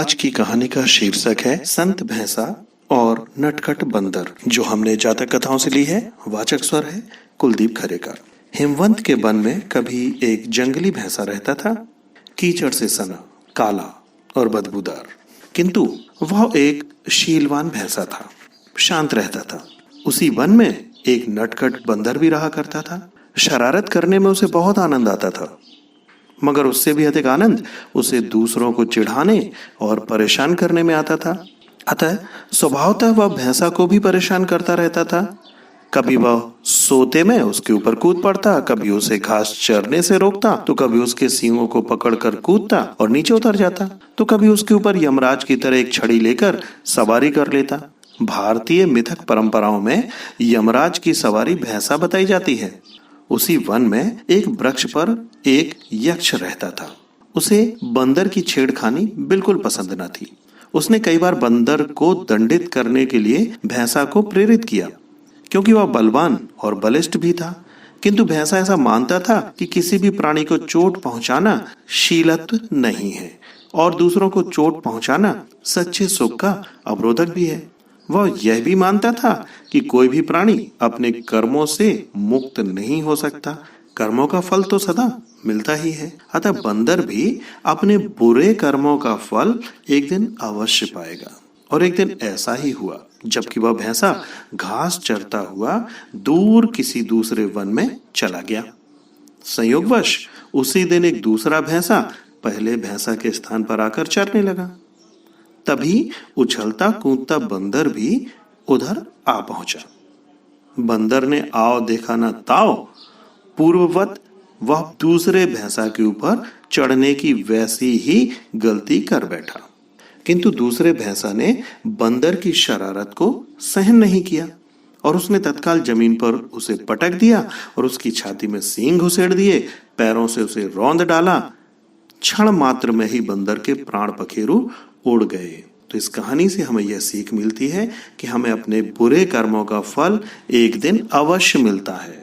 आज की कहानी का शीर्षक है संत भैंसा और नटखट बंदर, जो हमने जातक कथाओं से ली है। वाचक स्वर है कुलदीप खरेकर। हिमवंत के वन में कभी एक जंगली भैंसा रहता था, कीचड़ से सना, काला और बदबूदार। किंतु वह एक शीलवान भैंसा था, शांत रहता था। उसी वन में एक नटखट बंदर भी रहा करता था। शरारत करने में उसे बहुत आनंद आता था, मगर उससे भी अधिक आनंद उसे दूसरों को चिढ़ाने और परेशान करने में आता था। अतः स्वभावतः वह भैंसा को भी परेशान करता रहता था। कभी वह सोते में उसके ऊपर कूद पड़ता, कभी उसे घास चरने से रोकता, तो कभी उसके सींगों को पकड़कर कूदता और नीचे उतर जाता, तो कभी उसके ऊपर यमराज की तरह एक छड़ी लेकर सवारी कर लेता। भारतीय मिथक परंपराओं में यमराज की सवारी भैंसा बताई जाती है। उसी वन में एक वृक्ष पर एक यक्ष रहता था। उसे बंदर की छेड़खानी बिल्कुल पसंद न थी। उसने कई बार बंदर को दंडित करने के लिए भैंसा को प्रेरित किया, क्योंकि वह बलवान और बलिष्ठ भी था। किंतु भैंसा ऐसा मानता था कि किसी भी प्राणी को चोट पहुंचाना शीलत्व नहीं है और दूसरों को चोट पहुंचाना सच्चे सुख का अवरोधक भी है। वह यह भी मानता था कि कोई भी प्राणी अपने कर्मों से मुक्त नहीं हो सकता। कर्मों का फल तो सदा मिलता ही है। अतः बंदर भी अपने बुरे कर्मों का फल एक दिन अवश्य पाएगा। और एक दिन ऐसा ही हुआ, जबकि वह भैंसा घास चरता हुआ दूर किसी दूसरे वन में चला गया। संयोगवश उसी दिन एक दूसरा भैंसा पहले भैंसा के स्थान पर आकर चरने लगा। तभी उछलता कूदता बंदर भी उधर आ पहुंचा। बंदर ने आओ देखा न ताओ, पूर्ववत वह दूसरे भैंसा के ऊपर चढ़ने की वैसी ही गलती कर बैठा। किंतु दूसरे भैंसा ने बंदर की शरारत को सहन नहीं किया और उसने तत्काल जमीन पर उसे पटक दिया और उसकी छाती में सींग घुसेड़ दिए, पैरों से उसे रौंद डाला। क्षण मात्र में ही बंदर के प्राण पखेरु उड़ गए। तो इस कहानी से हमें यह सीख मिलती है कि हमें अपने बुरे कर्मों का फल एक दिन अवश्य मिलता है।